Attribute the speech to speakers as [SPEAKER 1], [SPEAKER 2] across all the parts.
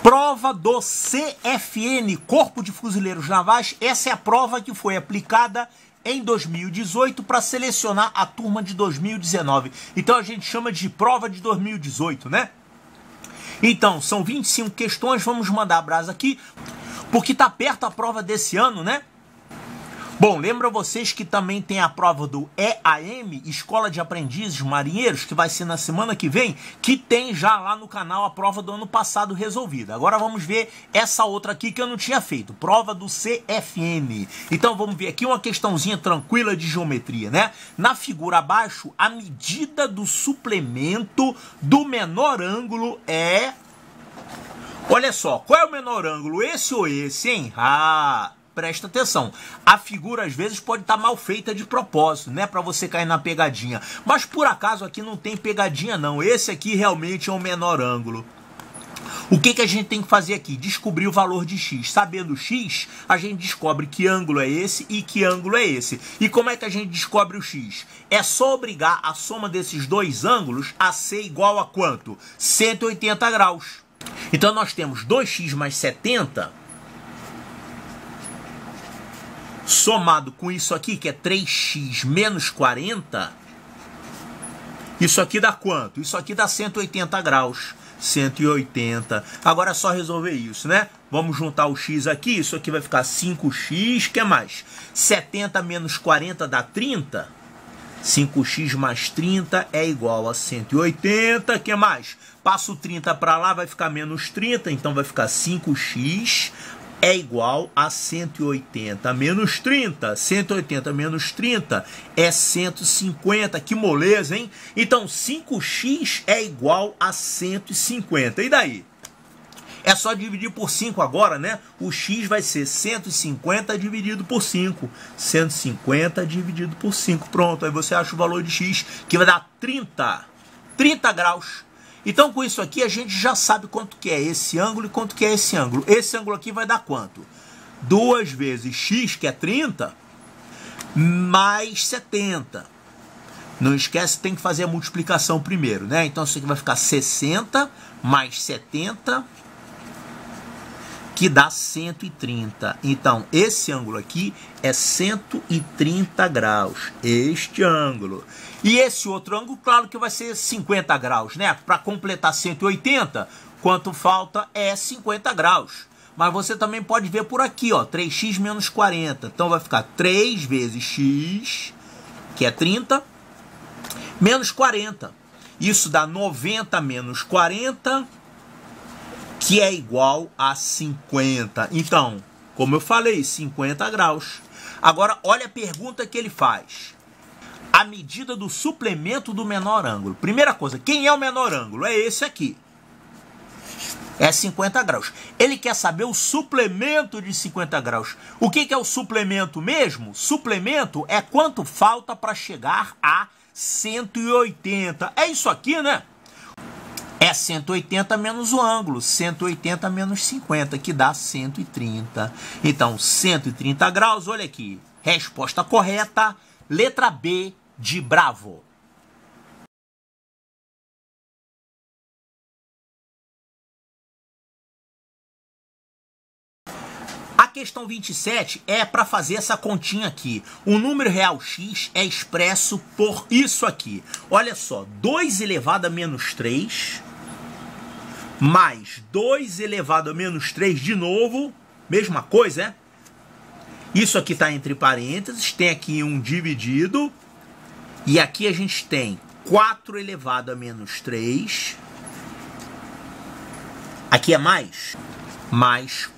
[SPEAKER 1] Prova do CFN, Corpo de Fuzileiros Navais. Essa é a prova que foi aplicada em 2018 para selecionar a turma de 2019. Então a gente chama de prova de 2018, né? Então, são 25 questões, vamos mandar a brasa aqui, porque tá perto a prova desse ano, né? Bom, lembra vocês que também tem a prova do EAM, Escola de Aprendizes Marinheiros, que vai ser na semana que vem, que tem já lá no canal a prova do ano passado resolvida. Agora vamos ver essa outra aqui que eu não tinha feito, prova do CFN. Então vamos ver aqui uma questãozinha tranquila de geometria, né? Na figura abaixo, a medida do suplemento do menor ângulo é... Olha só, qual é o menor ângulo? Esse ou esse, hein? Presta atenção, a figura às vezes pode estar mal feita de propósito, né, para você cair na pegadinha. Mas por acaso aqui não tem pegadinha não, esse aqui realmente é o menor ângulo. O que a gente tem que fazer aqui? Descobrir o valor de x. Sabendo x, a gente descobre que ângulo é esse e que ângulo é esse. E como é que a gente descobre o x? É só obrigar a soma desses dois ângulos a ser igual a quanto? 180 graus. Então nós temos 2x mais 70... somado com isso aqui, que é 3x menos 40, isso aqui dá quanto? Isso aqui dá 180 graus. 180. Agora é só resolver isso, né? Vamos juntar o x aqui, isso aqui vai ficar 5x, que é mais? 70 menos 40 dá 30. 5x mais 30 é igual a 180, que mais? Passo o 30 para lá, vai ficar menos 30, então vai ficar 5x é igual a 180 menos 30. 180 menos 30 é 150. Que moleza, hein? Então, 5x é igual a 150. E daí? É só dividir por 5 agora, né? O x vai ser 150 dividido por 5. 150 dividido por 5. Pronto, aí você acha o valor de x, que vai dar 30. 30 graus. Então, com isso aqui, a gente já sabe quanto que é esse ângulo e quanto que é esse ângulo. Esse ângulo aqui vai dar quanto? 2 vezes x, que é 30, mais 70. Não esquece, tem que fazer a multiplicação primeiro, né? Então, isso aqui vai ficar 60 mais 70, que dá 130. Então, esse ângulo aqui é 130 graus. Este ângulo. E esse outro ângulo, claro que vai ser 50 graus, né? Para completar 180, quanto falta é 50 graus. Mas você também pode ver por aqui, ó, 3x menos 40. Então, vai ficar 3 vezes x, que é 30, menos 40. Isso dá 90 menos 40, que é igual a 50. Então, como eu falei, 50 graus. Agora, olha a pergunta que ele faz. A medida do suplemento do menor ângulo. Primeira coisa, quem é o menor ângulo? É esse aqui. É 50 graus. Ele quer saber o suplemento de 50 graus. O que é o suplemento mesmo? Suplemento é quanto falta para chegar a 180. É isso aqui, né? É 180 menos o ângulo, 180 menos 50, que dá 130. Então, 130 graus, olha aqui. Resposta correta, letra B de Bravo. A questão 27 é para fazer essa continha aqui. O número real x é expresso por isso aqui. Olha só, 2 elevado a menos 3... mais 2 elevado a menos 3 de novo, mesma coisa, é? Isso aqui está entre parênteses, tem aqui um dividido, e aqui a gente tem 4 elevado a menos 3, aqui é mais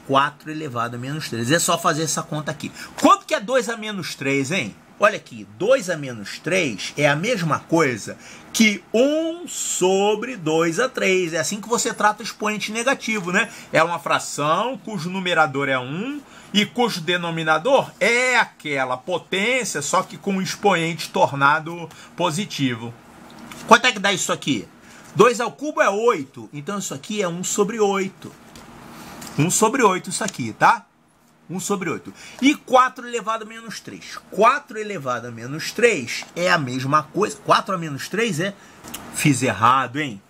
[SPEAKER 1] 4 elevado a menos 3, é só fazer essa conta aqui. Quanto que é 2 a menos 3, hein? Olha aqui, 2 a menos 3 é a mesma coisa que 1 sobre 2 a 3. É assim que você trata o expoente negativo, né? É uma fração cujo numerador é 1 e cujo denominador é aquela potência, só que com o expoente tornado positivo. Quanto é que dá isso aqui? 2 ao cubo é 8. Então isso aqui é 1 sobre 8. 1 sobre 8 isso aqui, tá? 1 sobre 8. E 4 elevado a menos 3. 4 elevado a menos 3 é a mesma coisa. 4 a menos 3 é... Fiz errado, hein?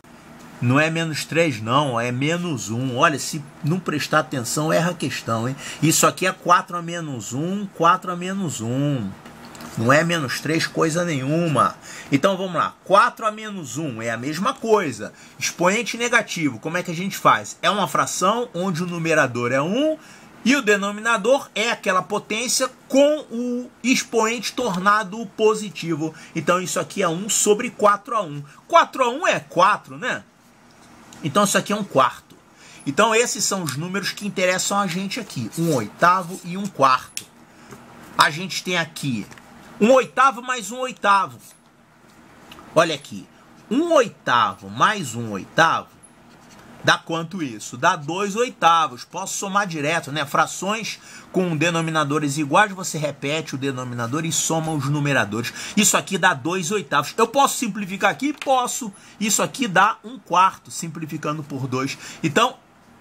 [SPEAKER 1] Não é menos 3 não, é menos 1. Olha, se não prestar atenção, erra a questão, hein? Isso aqui é 4 a menos 1, 4 a menos 1. Não é menos 3 coisa nenhuma. Então vamos lá, 4 a menos 1 é a mesma coisa. Expoente negativo, como é que a gente faz? É uma fração onde o numerador é 1 e o denominador é aquela potência com o expoente tornado positivo. Então isso aqui é 1 sobre 4 a 1. 4 a 1 é 4, né? Então isso aqui é 1/4. Então esses são os números que interessam a gente aqui. 1/8 e 1/4. A gente tem aqui 1/8 mais 1/8. Olha aqui. 1/8 mais 1/8 dá quanto isso? Dá 2/8. Posso somar direto, né? Frações com denominadores iguais, você repete o denominador e soma os numeradores. Isso aqui dá 2/8. Eu posso simplificar aqui? Posso. Isso aqui dá 1/4, simplificando por 2. Então,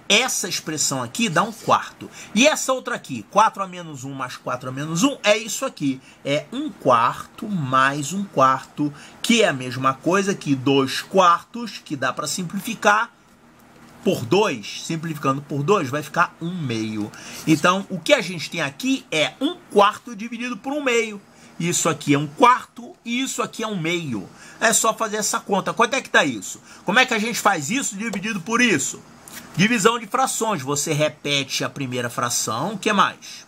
[SPEAKER 1] essa expressão aqui dá 1/4. E essa outra aqui, 4 a menos 1 mais 4 a menos 1, é isso aqui. É 1/4 mais 1/4, que é a mesma coisa que 2/4, que dá para simplificar por 2, simplificando por 2, vai ficar 1/2. Então, o que a gente tem aqui é 1/4 dividido por 1/2. Isso aqui é 1/4 e isso aqui é 1/2. É só fazer essa conta. Quanto é que dá isso? Como é que a gente faz isso dividido por isso? Divisão de frações. Você repete a primeira fração. O que mais?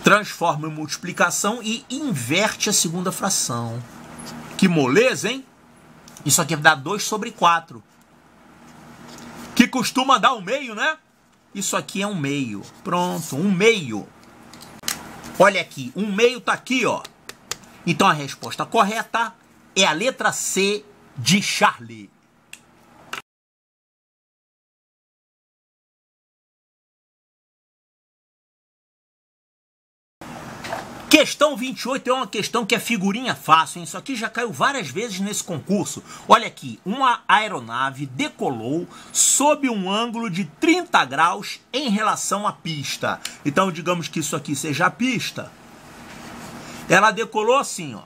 [SPEAKER 1] Transforma em multiplicação e inverte a segunda fração. Que moleza, hein? Isso aqui vai dar 2 sobre 4. Que costuma dar 1/2, né? Isso aqui é 1/2. Pronto, 1/2. Olha aqui, 1/2 tá aqui, ó. Então a resposta correta é a letra C de Charlie. Questão 28 é uma questão que é figurinha fácil, hein? Isso aqui já caiu várias vezes nesse concurso. Olha aqui, uma aeronave decolou sob um ângulo de 30 graus em relação à pista. Então, digamos que isso aqui seja a pista. Ela decolou assim, ó.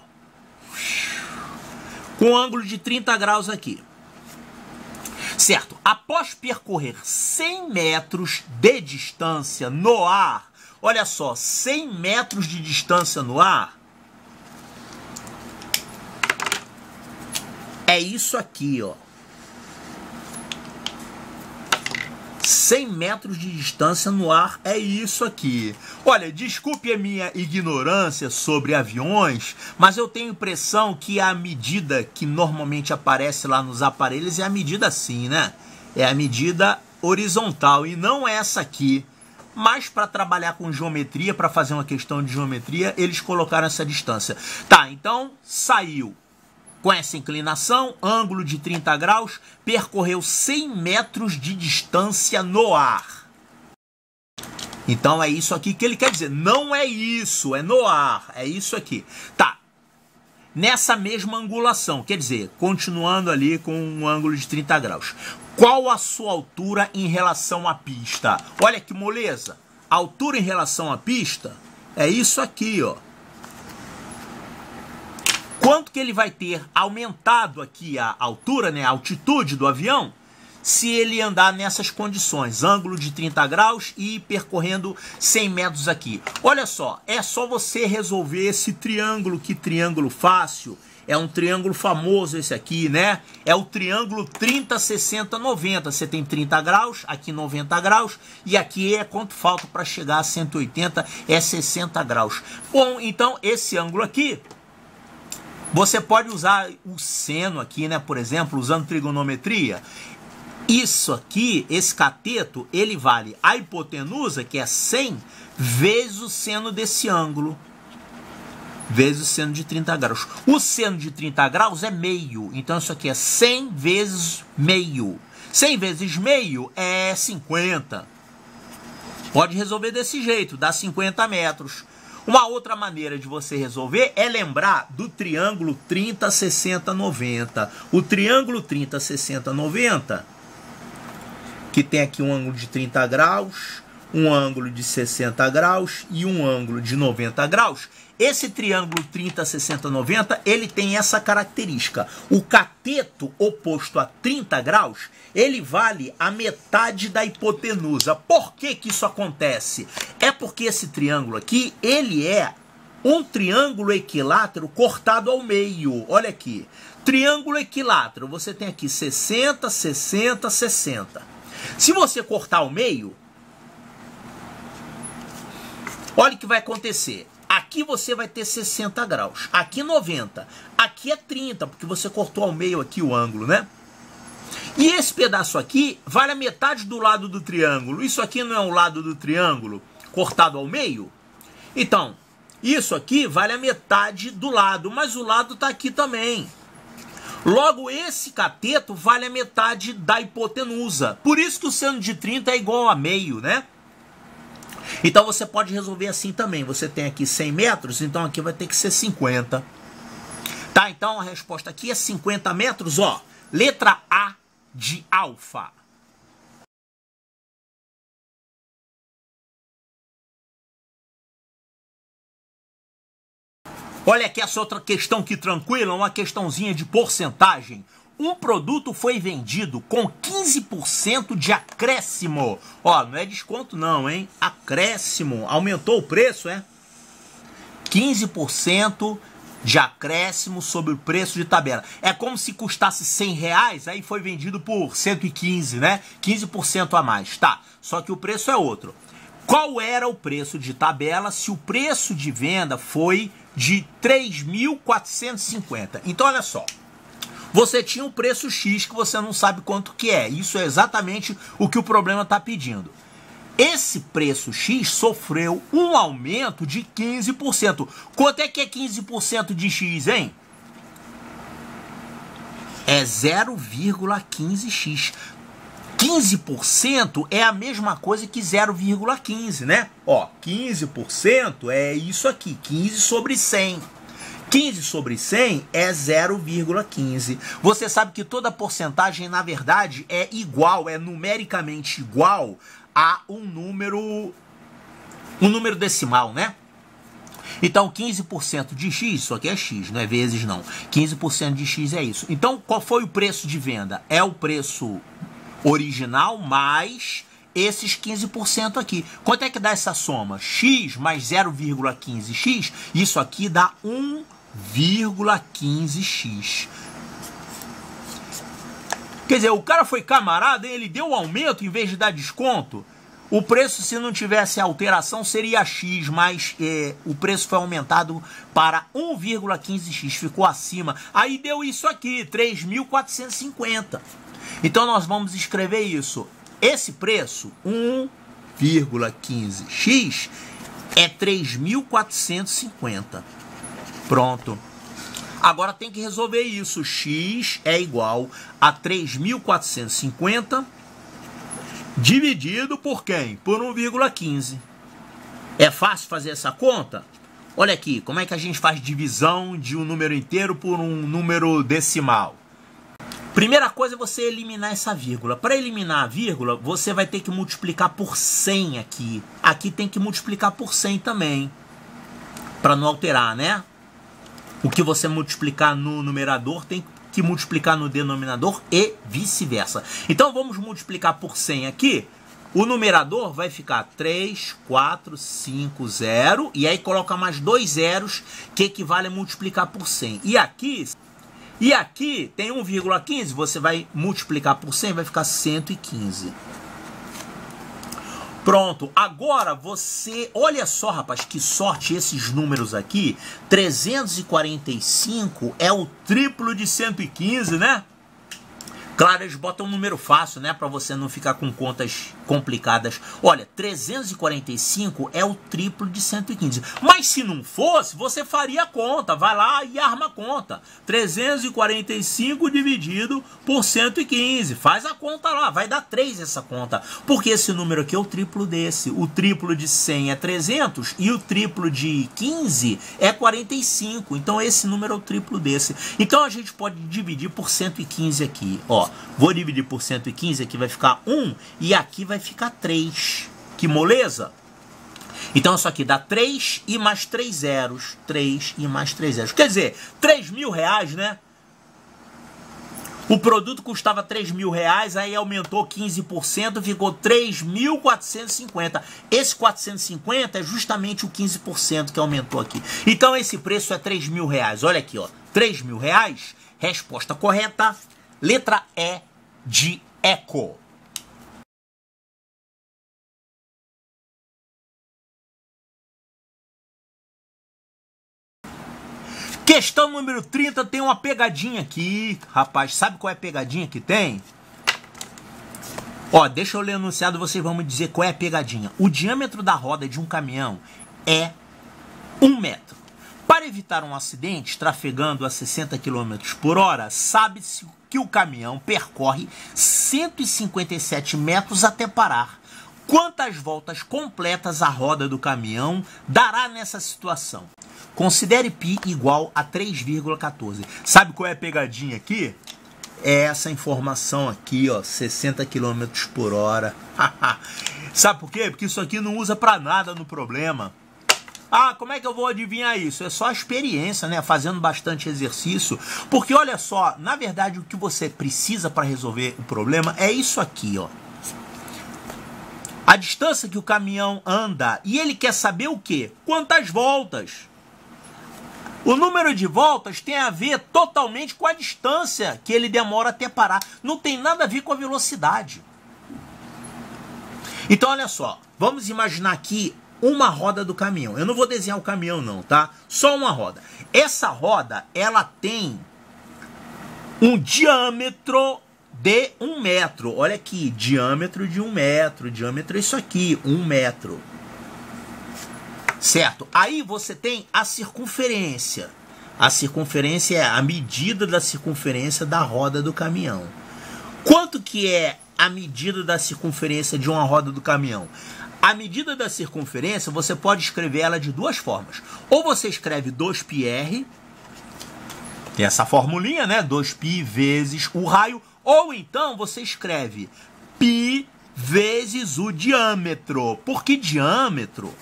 [SPEAKER 1] Com um ângulo de 30 graus aqui. Certo, após percorrer 100 metros de distância no ar, olha só, 100 metros de distância no ar, é isso aqui, ó. 100 metros de distância no ar é isso aqui. Olha, desculpe a minha ignorância sobre aviões, mas eu tenho a impressão que a medida que normalmente aparece lá nos aparelhos é a medida assim, né? É a medida horizontal e não essa aqui. Mas para trabalhar com geometria, para fazer uma questão de geometria, eles colocaram essa distância. Tá, então saiu com essa inclinação, ângulo de 30 graus, percorreu 100 metros de distância no ar. Então é isso aqui que ele quer dizer. Não é isso, é no ar, é isso aqui. Tá, nessa mesma angulação, quer dizer, continuando ali com um ângulo de 30 graus. Qual a sua altura em relação à pista? Olha que moleza. A altura em relação à pista é isso aqui, ó. Quanto que ele vai ter aumentado aqui a altura, né, a altitude do avião, se ele andar nessas condições, ângulo de 30 graus e percorrendo 100 metros aqui. Olha só, é só você resolver esse triângulo, que triângulo fácil. É um triângulo famoso esse aqui, né? É o triângulo 30, 60, 90. Você tem 30 graus, aqui 90 graus, e aqui é quanto falta para chegar a 180, é 60 graus. Bom, então esse ângulo aqui, você pode usar o seno aqui, né? Por exemplo, usando trigonometria. Isso aqui, esse cateto, ele vale a hipotenusa, que é 100, vezes o seno desse ângulo. Vezes o seno de 30 graus. O seno de 30 graus é meio. Então isso aqui é 100 vezes meio. 100 vezes meio é 50. Pode resolver desse jeito, dá 50 metros. Uma outra maneira de você resolver é lembrar do triângulo 30, 60, 90. O triângulo 30, 60, 90, que tem aqui um ângulo de 30 graus, um ângulo de 60 graus e um ângulo de 90 graus. Esse triângulo 30, 60, 90, ele tem essa característica. O cateto oposto a 30 graus, ele vale a metade da hipotenusa. Por que que isso acontece? É porque esse triângulo aqui, ele é um triângulo equilátero cortado ao meio. Olha aqui. Triângulo equilátero, você tem aqui 60, 60, 60. Se você cortar ao meio, olha o que vai acontecer. Aqui você vai ter 60 graus, aqui 90, aqui é 30, porque você cortou ao meio aqui o ângulo, né? E esse pedaço aqui vale a metade do lado do triângulo. Isso aqui não é o lado do triângulo cortado ao meio? Então, isso aqui vale a metade do lado, mas o lado está aqui também. Logo, esse cateto vale a metade da hipotenusa. Por isso que o seno de 30 é igual a meio, né? Então você pode resolver assim também. Você tem aqui 100 metros, então aqui vai ter que ser 50. Tá? Então a resposta aqui é 50 metros, ó. Letra A de alfa. Olha aqui essa outra questão que tranquila, uma questãozinha de porcentagem. Um produto foi vendido com 15% de acréscimo. Ó, não é desconto não, hein? Acréscimo. Aumentou o preço, é? 15% de acréscimo sobre o preço de tabela. É como se custasse R$100, aí foi vendido por 115, né? 15% a mais. Tá, só que o preço é outro. Qual era o preço de tabela se o preço de venda foi de 3.450? Então, olha só. Você tinha um preço X que você não sabe quanto que é. Isso é exatamente o que o problema está pedindo. Esse preço X sofreu um aumento de 15%. Quanto é que é 15% de X, hein? É 0,15x. 15% é a mesma coisa que 0,15, né? Ó, 15% é isso aqui, 15 sobre 100. 15 sobre 100 é 0,15. Você sabe que toda porcentagem, na verdade, é igual, é numericamente igual a um número decimal, né? Então, 15% de X, isso aqui é X, não é vezes não. 15% de X é isso. Então, qual foi o preço de venda? É o preço original mais esses 15% aqui. Quanto é que dá essa soma? X mais 0,15x, isso aqui dá 1,15x. Quer dizer, o cara foi camarada, ele deu um aumento em vez de dar desconto. O preço, se não tivesse alteração, seria X, mas o preço foi aumentado para 1,15x, ficou acima. Aí deu isso aqui, 3.450. Então nós vamos escrever isso. Esse preço, 1,15x, é 3.450. Pronto. Agora tem que resolver isso. X é igual a 3.450 dividido por quem? Por 1,15. É fácil fazer essa conta? Olha aqui, como é que a gente faz divisão de um número inteiro por um número decimal? Primeira coisa é você eliminar essa vírgula. Para eliminar a vírgula, você vai ter que multiplicar por 100 aqui. Aqui tem que multiplicar por 100 também, para não alterar, né? O que você multiplicar no numerador tem que multiplicar no denominador e vice-versa. Então vamos multiplicar por 100 aqui. O numerador vai ficar 3, 4, 5, 0. E aí coloca mais 2 zeros, que equivale a multiplicar por 100. E aqui tem 1,15. Você vai multiplicar por 100, vai ficar 115. Pronto, agora você, olha só, rapaz, que sorte esses números aqui. 345 é o triplo de 115, né? Claro, eles botam um número fácil, né? Para você não ficar com contas complicadas. Olha, 345 é o triplo de 115. Mas se não fosse, você faria a conta. Vai lá e arma a conta. 345 dividido por 115. Faz a conta lá. Vai dar 3 essa conta. Porque esse número aqui é o triplo desse. O triplo de 100 é 300 e o triplo de 15 é 45. Então esse número é o triplo desse. Então a gente pode dividir por 115 aqui. Ó, vou dividir por 115, aqui vai ficar 1 e aqui vai ficar 3. Que moleza? Então isso aqui dá 3 e mais 3 zeros. 3 e mais 3 zeros. Quer dizer, 3 mil reais, né? O produto custava 3 mil reais, aí aumentou 15%, ficou 3.450. Esse 450 é justamente o 15% que aumentou aqui. Então esse preço é 3 mil reais. Olha aqui, ó. 3 mil reais. Resposta correta. Letra E de eco. Questão número 30 tem uma pegadinha aqui. Rapaz, sabe qual é a pegadinha que tem? Ó, deixa eu ler o enunciado e vocês vão me dizer qual é a pegadinha. O diâmetro da roda de um caminhão é 1 metro. Para evitar um acidente trafegando a 60 km por hora, sabe-se que o caminhão percorre 157 metros até parar. Quantas voltas completas a roda do caminhão dará nessa situação? Considere π igual a 3,14. Sabe qual é a pegadinha aqui? É essa informação aqui, ó, 60 km por hora. Sabe por quê? Porque isso aqui não usa para nada no problema. Ah, como é que eu vou adivinhar isso? É só a experiência, né? Fazendo bastante exercício. Porque olha só, na verdade o que você precisa para resolver o problema é isso aqui, ó. A distância que o caminhão anda. E ele quer saber o quê? Quantas voltas? O número de voltas tem a ver totalmente com a distância que ele demora até parar. Não tem nada a ver com a velocidade. Então, olha só. Vamos imaginar aqui uma roda do caminhão. Eu não vou desenhar o caminhão não, tá? Só uma roda. Essa roda, ela tem um diâmetro de 1 metro. Olha aqui, diâmetro de 1 metro. Diâmetro é isso aqui, 1 metro. Certo? Aí você tem a circunferência. A circunferência é a medida da circunferência da roda do caminhão. Quanto que é a medida da circunferência de uma roda do caminhão? A medida da circunferência, você pode escrever ela de duas formas. Ou você escreve 2πr, tem essa formulinha, né? 2π vezes o raio. Ou então você escreve π vezes o diâmetro. Porque diâmetro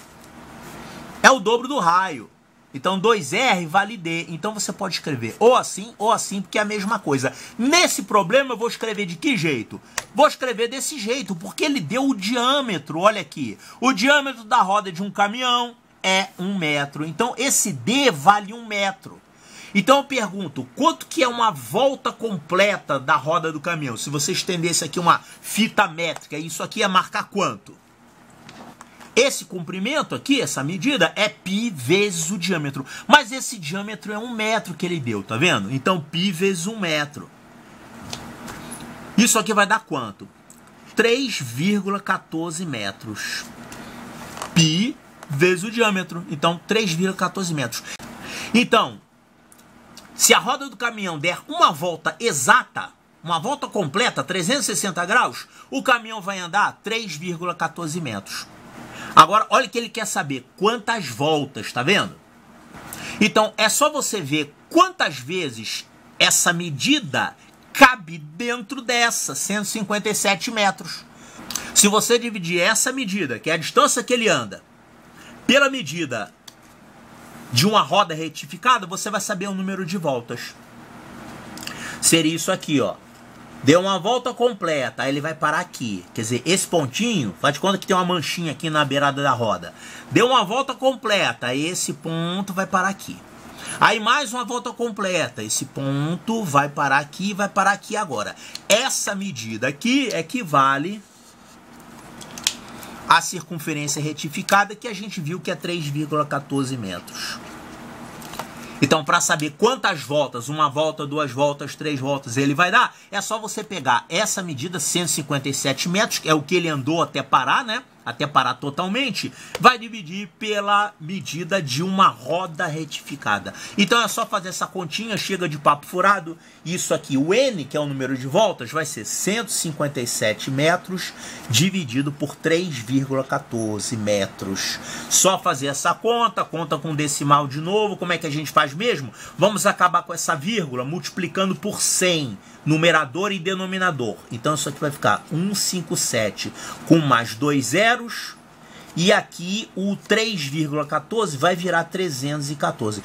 [SPEAKER 1] é o dobro do raio. Então 2R vale D. Então você pode escrever ou assim, porque é a mesma coisa. Nesse problema eu vou escrever de que jeito? Vou escrever desse jeito, porque ele deu o diâmetro. Olha aqui. O diâmetro da roda de um caminhão é 1 metro. Então esse D vale 1 metro. Então eu pergunto, quanto que é uma volta completa da roda do caminhão? Se você estendesse aqui uma fita métrica, isso aqui ia marcar quanto? Esse comprimento aqui, essa medida, é π vezes o diâmetro. Mas esse diâmetro é 1 metro que ele deu, tá vendo? Então, π vezes 1 metro. Isso aqui vai dar quanto? 3,14 metros. π vezes o diâmetro. Então, 3,14 metros. Então, se a roda do caminhão der uma volta exata, uma volta completa, 360 graus, o caminhão vai andar 3,14 metros. Agora, olha o que ele quer saber. Quantas voltas, tá vendo? Então, é só você ver quantas vezes essa medida cabe dentro dessa, 157 metros. Se você dividir essa medida, que é a distância que ele anda, pela medida de uma roda retificada, você vai saber o número de voltas. Seria isso aqui, ó. Deu uma volta completa, aí ele vai parar aqui. Quer dizer, esse pontinho, faz de conta que tem uma manchinha aqui na beirada da roda. Deu uma volta completa, aí esse ponto vai parar aqui. Aí mais uma volta completa, esse ponto vai parar aqui e vai parar aqui agora. Essa medida aqui equivale à circunferência retificada, que a gente viu que é 3,14 metros. Então, para saber quantas voltas, uma volta, 2 voltas, 3 voltas, ele vai dar, é só você pegar essa medida, 157 metros, que é o que ele andou até parar, né? Até parar totalmente, vai dividir pela medida de uma roda retificada. Então é só fazer essa continha, chega de papo furado. Isso aqui, o N, que é o número de voltas, vai ser 157 metros dividido por 3,14 metros. Só fazer essa conta com decimal de novo. Como é que a gente faz mesmo? Vamos acabar com essa vírgula multiplicando por 100. Numerador e denominador. Então isso aqui vai ficar 157 com mais 2 zeros, E aqui o 3,14 vai virar 314.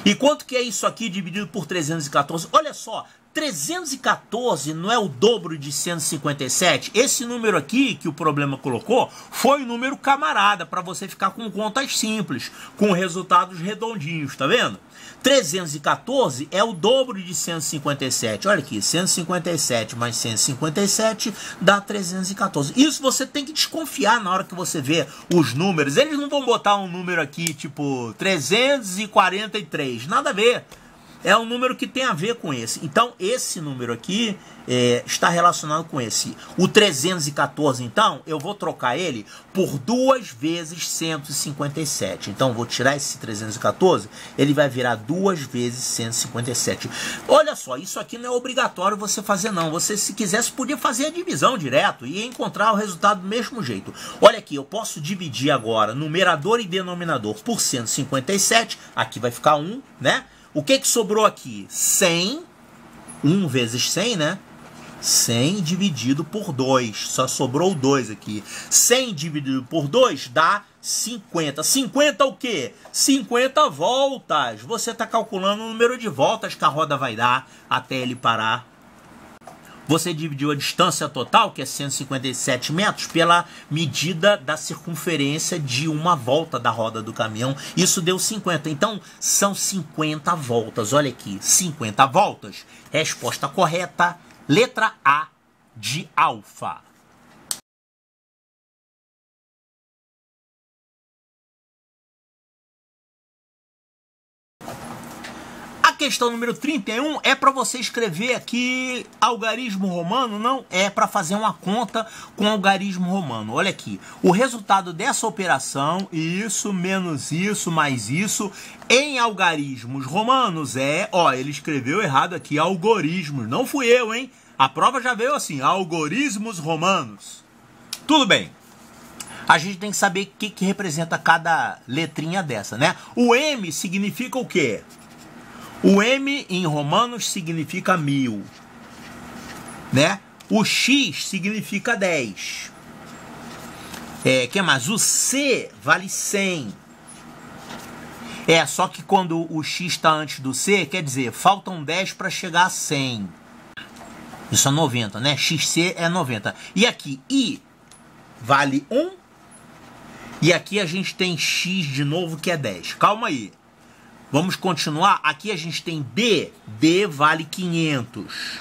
[SPEAKER 1] E quanto que é isso aqui dividido por 314? Olha só, 314 não é o dobro de 157? Esse número aqui que o problema colocou foi o número camarada, para você ficar com contas simples, com resultados redondinhos, tá vendo? 314 é o dobro de 157. Olha aqui, 157 mais 157 dá 314. Isso você tem que desconfiar na hora que você vê os números. Eles não vão botar um número aqui tipo 343, nada a ver. É um número que tem a ver com esse. Então, esse número aqui está relacionado com esse. O 314, então, eu vou trocar ele por 2 vezes 157. Então, vou tirar esse 314, ele vai virar 2 vezes 157. Olha só, isso aqui não é obrigatório você fazer, não. Você, se quisesse, podia fazer a divisão direto e encontrar o resultado do mesmo jeito. Olha aqui, eu posso dividir agora numerador e denominador por 157. Aqui vai ficar 1, né? O que sobrou aqui? 100, 1 vezes 100, né? 100 dividido por 2, só sobrou 2 aqui. 100 dividido por 2 dá 50. 50 o quê? 50 voltas. Você está calculando o número de voltas que a roda vai dar até ele parar. Você dividiu a distância total, que é 157 metros, pela medida da circunferência de uma volta da roda do caminhão. Isso deu 50. Então, são 50 voltas. Olha aqui, 50 voltas. Resposta correta, letra A de alfa. Questão número 31 é para você escrever aqui algarismo romano, não é para fazer uma conta com algarismo romano. Olha aqui, o resultado dessa operação, isso menos isso mais isso, em algarismos romanos é, ó, ele escreveu errado aqui, algoritmos, não fui eu, hein? A prova já veio assim, algoritmos romanos. Tudo bem. A gente tem que saber o que representa cada letrinha dessa, né? O M significa o quê? O M em romanos significa 1000, né? O X significa 10. Que mais? O C vale 100. Só que quando o X está antes do C, quer dizer, faltam 10 para chegar a 100. Isso é 90, né? XC é 90. E aqui, I vale 1. E aqui a gente tem X de novo, que é 10. Calma aí. Vamos continuar. Aqui a gente tem D. D vale 500.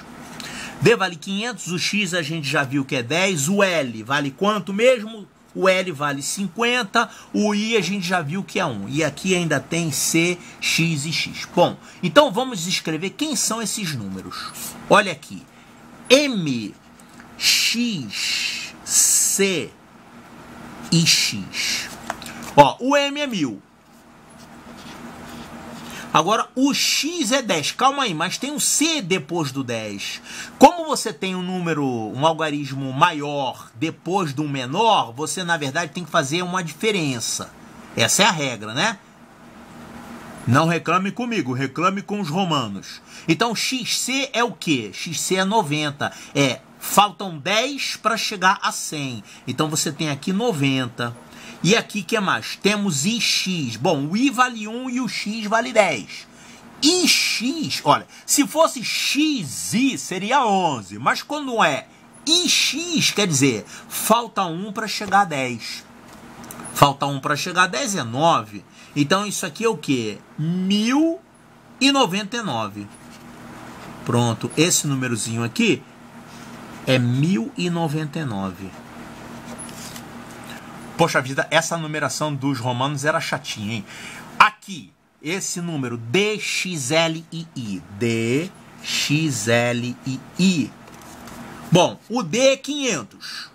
[SPEAKER 1] D vale 500. O X a gente já viu que é 10. O L vale quanto mesmo? O L vale 50. O I a gente já viu que é 1. E aqui ainda tem C, X e X. Bom, então vamos escrever quem são esses números. Olha aqui. M, X, C e X. Ó, o M é 1000. Agora, o X é 10. Calma aí, mas tem um C depois do 10. Como você tem um número, um algarismo maior depois do menor, você, na verdade, tem que fazer uma diferença. Essa é a regra, né? Não reclame comigo, reclame com os romanos. Então, XC é o quê? XC é 90. Faltam 10 para chegar a 100. Então, você tem aqui 90. E aqui, o que mais? Temos IX. Bom, o I vale 1 e o X vale 10. IX, olha, se fosse XI seria 11. Mas quando é IX, quer dizer, falta 1 para chegar a 10. Falta 1 para chegar a 10 é 9. Então, isso aqui é o quê? 1099. Pronto, esse númerozinho aqui é 1099. Poxa vida, essa numeração dos romanos era chatinha, hein? Aqui, esse número DXLII. DXLII. Bom, o D é 500.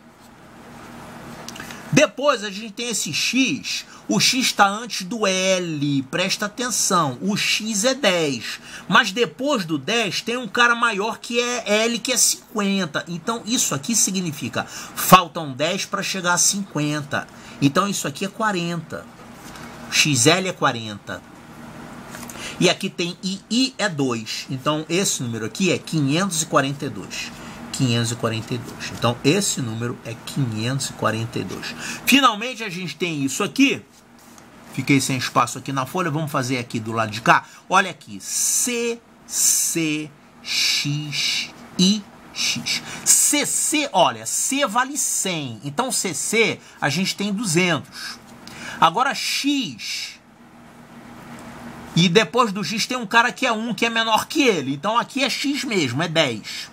[SPEAKER 1] Depois a gente tem esse X. O X está antes do L. Presta atenção. O X é 10. Mas depois do 10 tem um cara maior que é L, que é 50. Então isso aqui significa faltam 10 para chegar a 50. Então isso aqui é 40. XL é 40. E aqui tem II é 2. Então esse número aqui é 542. 542. Então, esse número é 542. Finalmente, a gente tem isso aqui. Fiquei sem espaço aqui na folha. Vamos fazer aqui do lado de cá. Olha aqui. C, X, I, X. CC, olha, C vale 100. Então, CC, a gente tem 200. Agora, X. E depois do X tem um cara que é 1, que é menor que ele. Então, aqui é X mesmo, é 10.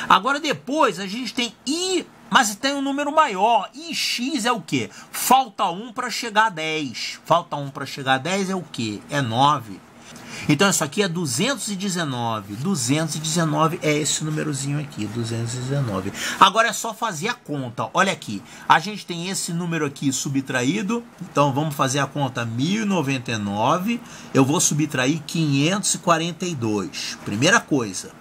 [SPEAKER 1] Agora, depois, a gente tem I, mas tem um número maior. E X é o quê? Falta 1 para chegar a 10. Falta 1 para chegar a 10 é o quê? É 9. Então, isso aqui é 219. 219 é esse númerozinho aqui, 219. Agora é só fazer a conta. Olha aqui, a gente tem esse número aqui subtraído. Então, vamos fazer a conta 1099. Eu vou subtrair 542. Primeira coisa.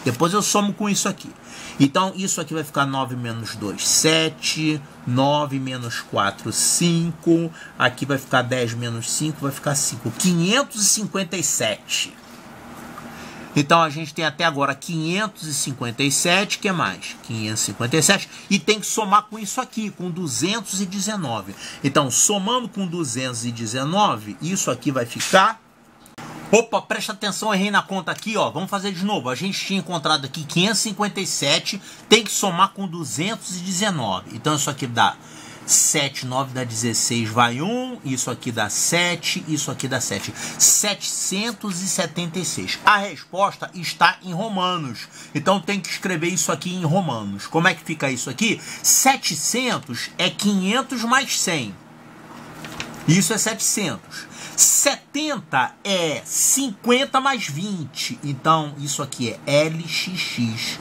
[SPEAKER 1] Depois eu somo com isso aqui. Então, isso aqui vai ficar 9 menos 2, 7. 9 menos 4, 5. Aqui vai ficar 10 menos 5, vai ficar 5. 557. Então, a gente tem até agora 557. O que mais? 557. E tem que somar com isso aqui, com 219. Então, somando com 219, isso aqui vai ficar... Opa, presta atenção, errei na conta aqui, ó. Vamos fazer de novo. A gente tinha encontrado aqui 557, tem que somar com 219. Então isso aqui dá 7, 9 dá 16, vai 1. Isso aqui dá 7, isso aqui dá 7. 776. A resposta está em romanos. Então tem que escrever isso aqui em romanos. Como é que fica isso aqui? 700 é 500 mais 100. Isso é 700. 70 é 50 mais 20. Então, isso aqui é LXX.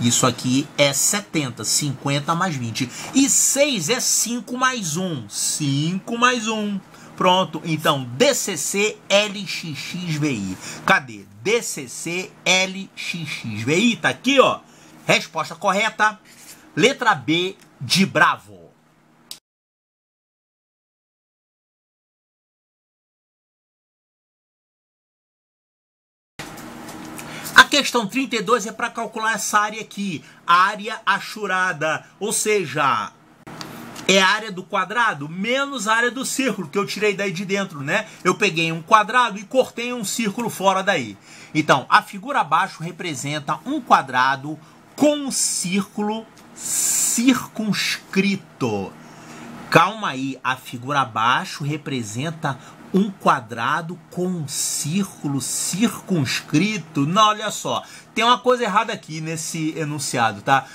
[SPEAKER 1] Isso aqui é 70. 50 mais 20. E 6 é 5 mais 1. 5 mais 1. Pronto. Então, DCC LXXVI. Cadê? DCC LXXVI. Tá aqui, ó. Resposta correta. Letra B de Bravo. A questão 32 é para calcular essa área aqui, a área achurada, ou seja, é a área do quadrado menos a área do círculo, que eu tirei daí de dentro, né? Eu peguei um quadrado e cortei um círculo fora daí. Então, a figura abaixo representa um quadrado com um círculo circunscrito. Calma aí, a figura abaixo representa um quadrado com um círculo circunscrito. Não, olha só, tem uma coisa errada aqui nesse enunciado, tá?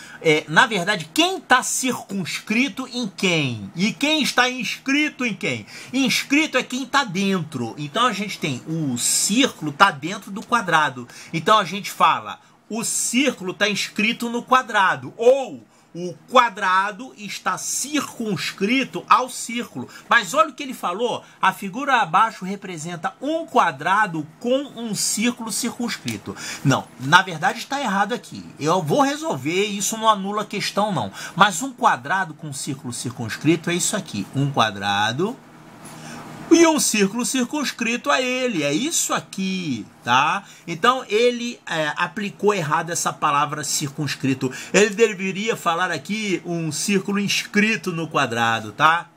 [SPEAKER 1] Na verdade, quem está circunscrito em quem? E quem está inscrito em quem? Inscrito é quem está dentro. Então a gente tem o círculo está dentro do quadrado. Então a gente fala, o círculo está inscrito no quadrado. Ou o quadrado está circunscrito ao círculo. Mas olha o que ele falou. A figura abaixo representa um quadrado com um círculo circunscrito. Não, na verdade está errado aqui. Eu vou resolver, isso não anula a questão não. Mas um quadrado com um círculo circunscrito é isso aqui. Um quadrado e um círculo circunscrito a ele. É isso aqui, tá? Então, ele aplicou errado essa palavra circunscrito. Ele deveria falar aqui um círculo inscrito no quadrado, tá?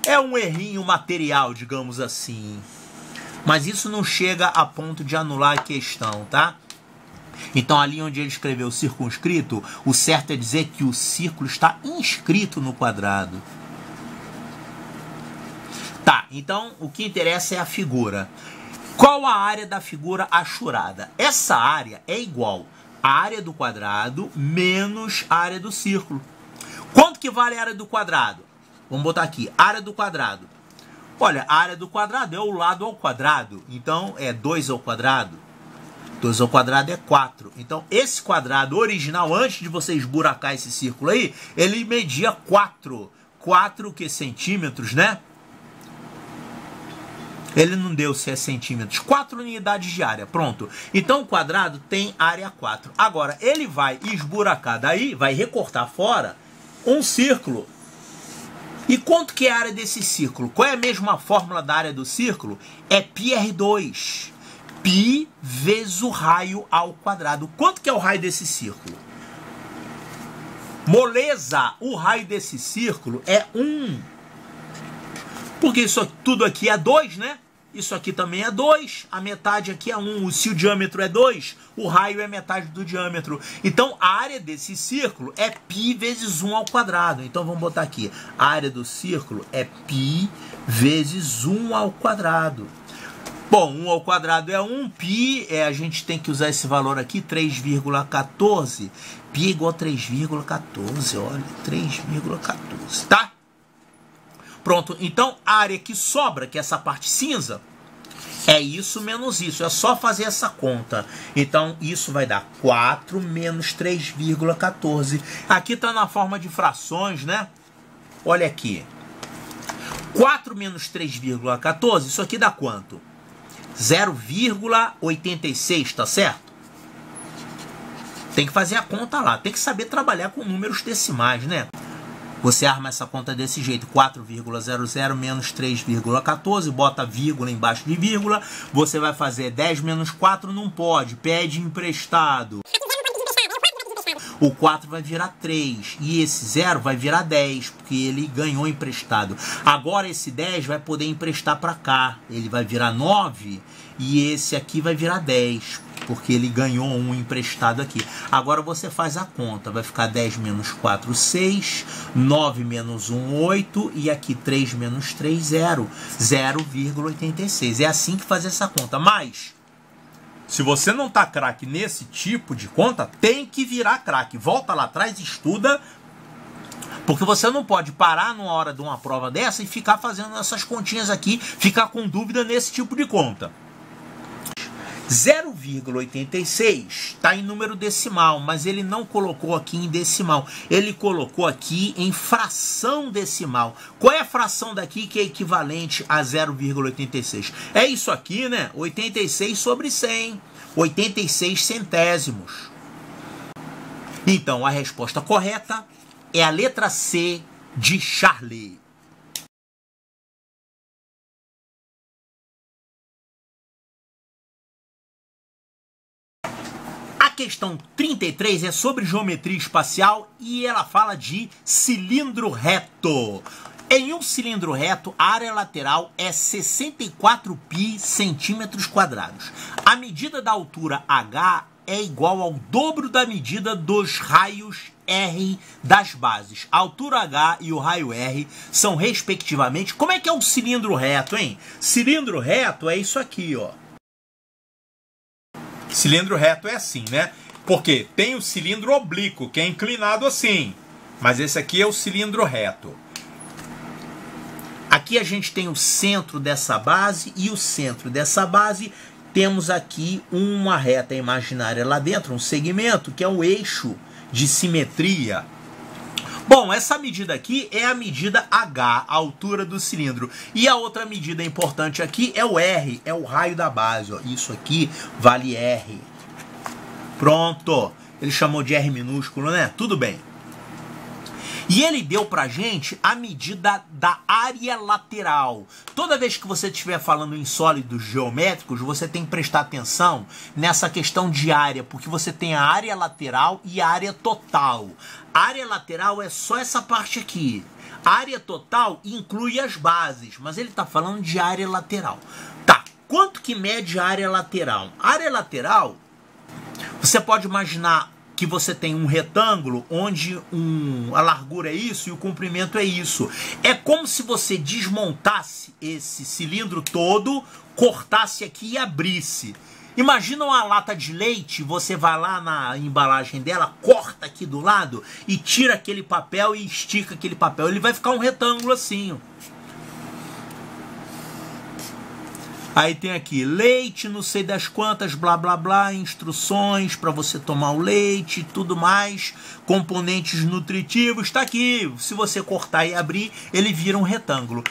[SPEAKER 1] É um errinho material, digamos assim. Mas isso não chega a ponto de anular a questão, tá? Então, ali onde ele escreveu circunscrito, o certo é dizer que o círculo está inscrito no quadrado. Tá, então o que interessa é a figura. Qual a área da figura achurada? Essa área é igual à área do quadrado menos a área do círculo. Quanto que vale a área do quadrado? Vamos botar aqui, área do quadrado. Olha, a área do quadrado é o lado ao quadrado. Então, é 2 ao quadrado. 2 ao quadrado é 4. Então, esse quadrado original, antes de você esburacar esse círculo aí, ele media 4. 4 centímetros, né? Ele não deu se é centímetros. 4 unidades de área. Pronto. Então, o quadrado tem área 4. Agora, ele vai esburacar daí, vai recortar fora um círculo. E quanto que é a área desse círculo? Qual é a mesma fórmula da área do círculo? É πr2. π vezes o raio ao quadrado. Quanto que é o raio desse círculo? Moleza, o raio desse círculo é 1. Porque isso tudo aqui é 2, né? Isso aqui também é 2. A metade aqui é 1. Se o diâmetro é 2, o raio é metade do diâmetro. Então, a área desse círculo é π vezes 1 ao quadrado. Então, vamos botar aqui. A área do círculo é π vezes 1 ao quadrado. Bom, 1 ao quadrado é 1. Π, a gente tem que usar esse valor aqui, 3,14. Π é igual a 3,14. Olha, 3,14. Tá? Pronto, então a área que sobra, que é essa parte cinza, é isso menos isso. É só fazer essa conta. Então, isso vai dar 4 menos 3,14. Aqui está na forma de frações, né? Olha aqui. 4 menos 3,14, isso aqui dá quanto? 0,86, tá certo? Tem que fazer a conta lá. Tem que saber trabalhar com números decimais, né? Você arma essa conta desse jeito, 4,00 menos 3,14, bota vírgula embaixo de vírgula, você vai fazer 10 menos 4, não pode, pede emprestado. O 4 vai virar 3, e esse 0 vai virar 10, porque ele ganhou emprestado. Agora esse 10 vai poder emprestar para cá, ele vai virar 9, e esse aqui vai virar 10, porque ele ganhou um emprestado aqui. Agora você faz a conta, vai ficar 10 menos 4, 6, 9 menos 1, 8, e aqui 3 menos 3, 0, 0,86. É assim que faz essa conta, mas se você não tá craque nesse tipo de conta, tem que virar craque. Volta lá atrás, estuda, porque você não pode parar numa hora de uma prova dessa e ficar fazendo essas continhas aqui, ficar com dúvida nesse tipo de conta. 0,86 está em número decimal, mas ele não colocou aqui em decimal. Ele colocou aqui em fração decimal. Qual é a fração daqui que é equivalente a 0,86? É isso aqui, né? 86 sobre 100. 86 centésimos. Então, a resposta correta é a letra C de Charlie. A questão 33 é sobre geometria espacial e ela fala de cilindro reto. Em um cilindro reto, a área lateral é 64 π centímetros quadrados. A medida da altura H é igual ao dobro da medida dos raios R das bases. A altura H e o raio R são respectivamente... Como é que é um cilindro reto, hein? Cilindro reto é isso aqui, ó. Cilindro reto é assim, né? Porque tem o cilindro oblíquo, que é inclinado assim. Mas esse aqui é o cilindro reto. Aqui a gente tem o centro dessa base e o centro dessa base. Temos aqui uma reta imaginária lá dentro, um segmento, que é o eixo de simetria. Bom, essa medida aqui é a medida H, a altura do cilindro. E a outra medida importante aqui é o R, é o raio da base. Ó. Isso aqui vale R. Pronto. Ele chamou de R minúsculo, né? Tudo bem. E ele deu pra gente a medida da área lateral. Toda vez que você estiver falando em sólidos geométricos, você tem que prestar atenção nessa questão de área, porque você tem a área lateral e a área total. A área lateral é só essa parte aqui. A área total inclui as bases, mas ele está falando de área lateral. Tá, quanto que mede a área lateral? A área lateral, você pode imaginar que você tem um retângulo onde a largura é isso e o comprimento é isso. É como se você desmontasse esse cilindro todo, cortasse aqui e abrisse. Imagina uma lata de leite, você vai lá na embalagem dela, corta aqui do lado e tira aquele papel e estica aquele papel. Ele vai ficar um retângulo assim, ó. Aí tem aqui, leite, não sei das quantas, blá, blá, blá, instruções para você tomar o leite, tudo mais, componentes nutritivos, está aqui. Se você cortar e abrir, ele vira um retângulo.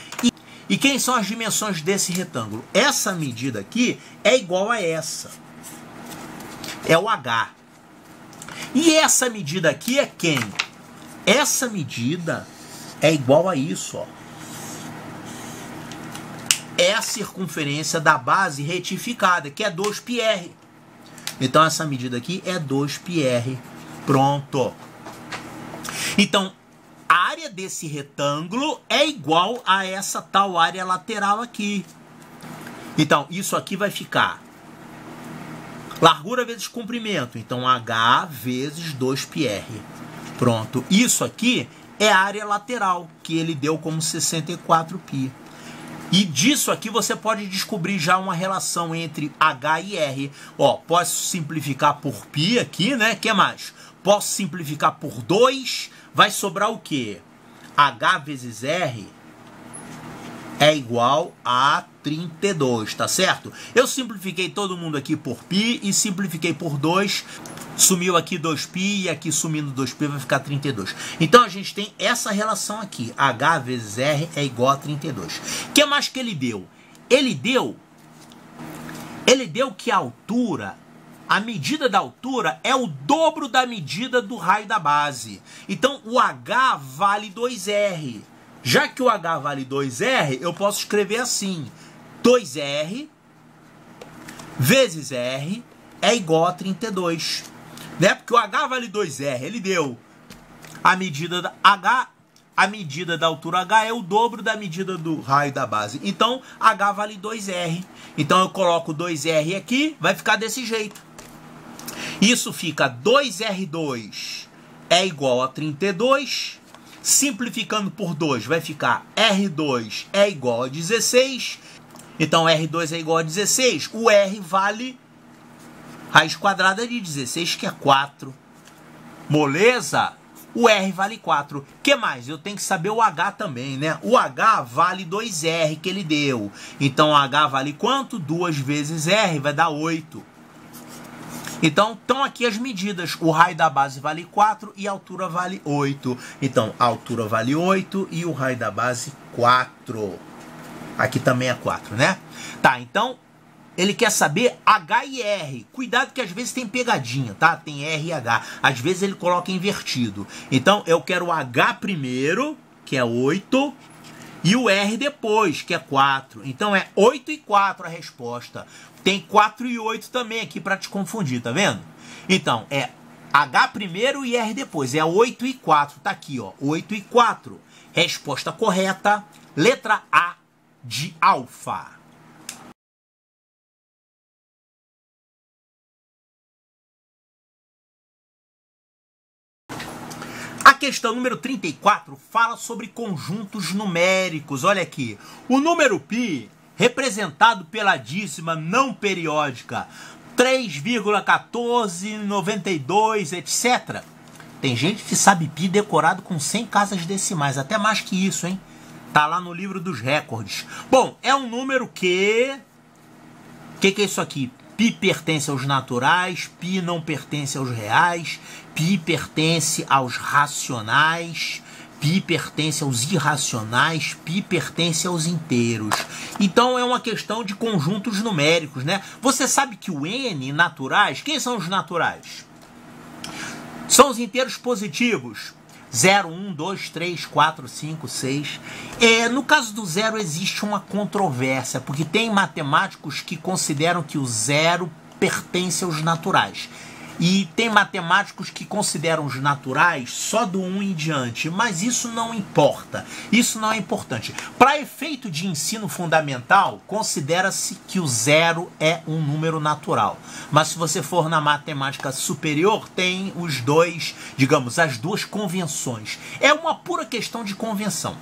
[SPEAKER 1] E quem são as dimensões desse retângulo? Essa medida aqui é igual a essa. É o H. E essa medida aqui é quem? Essa medida é igual a isso, ó. é a circunferência da base retificada, que é 2πr. Então, essa medida aqui é 2πr. Pronto. Então, a área desse retângulo é igual a essa tal área lateral aqui. Então, isso aqui vai ficar largura vezes comprimento. Então, H vezes 2πr. Pronto. Isso aqui é a área lateral, que ele deu como 64π. E disso aqui você pode descobrir já uma relação entre H e R. Ó, posso simplificar por π aqui, né? O que mais? Posso simplificar por 2. Vai sobrar o quê? H vezes R é igual a 32, tá certo? Eu simplifiquei todo mundo aqui por π e simplifiquei por 2. Sumiu aqui 2π e aqui sumindo 2π vai ficar 32. Então a gente tem essa relação aqui. H vezes R é igual a 32. O que mais que ele deu? Ele deu que a altura, a medida da altura é o dobro da medida do raio da base. Então o H vale 2R. Já que o H vale 2R, eu posso escrever assim. 2R vezes R é igual a 32. Né? Porque o H vale 2R, ele deu a medida da H, a medida da altura H é o dobro da medida do raio da base. Então, H vale 2R. Então, eu coloco 2R aqui, vai ficar desse jeito. Isso fica 2R2 é igual a 32. Simplificando por 2, vai ficar R2 é igual a 16. Então, R2 é igual a 16. O R vale raiz quadrada de 16, que é 4. Moleza? O R vale 4. O que mais? Eu tenho que saber o H também, né? O H vale 2R que ele deu. Então, H vale quanto? 2 vezes R vai dar 8. Então, estão aqui as medidas. O raio da base vale 4 e a altura vale 8. Então, a altura vale 8 e o raio da base 4. Aqui também é 4, né? Tá, então, ele quer saber H e R. Cuidado que às vezes tem pegadinha, tá? Tem R e H. Às vezes ele coloca invertido. Então, eu quero o H primeiro, que é 8, e o R depois, que é 4. Então, é 8 e 4 a resposta. Tem 4 e 8 também aqui para te confundir, tá vendo? Então, é H primeiro e R depois. É 8 e 4. Tá aqui, ó. 8 e 4. Resposta correta, letra A de alfa. A questão número 34 fala sobre conjuntos numéricos. Olha aqui. O número π, representado pela dízima não periódica 3,1492, etc. Tem gente que sabe π decorado com 100 casas decimais, até mais que isso, hein? Tá lá no livro dos recordes. Bom, é um número que... O que é isso aqui? π pertence aos naturais, π não pertence aos reais, π pertence aos racionais, π pertence aos irracionais, π pertence aos inteiros. Então é uma questão de conjuntos numéricos, né? Você sabe que o n, naturais, quem são os naturais? São os inteiros positivos. 0, 1, 2, 3, 4, 5, 6. No caso do zero existe uma controvérsia, porque tem matemáticos que consideram que o zero pertence aos naturais. E tem matemáticos que consideram os naturais só do 1 em diante, mas isso não importa, isso não é importante. Para efeito de ensino fundamental, considera-se que o zero é um número natural. Mas se você for na matemática superior, tem os dois, digamos, as duas convenções. É uma pura questão de convenção.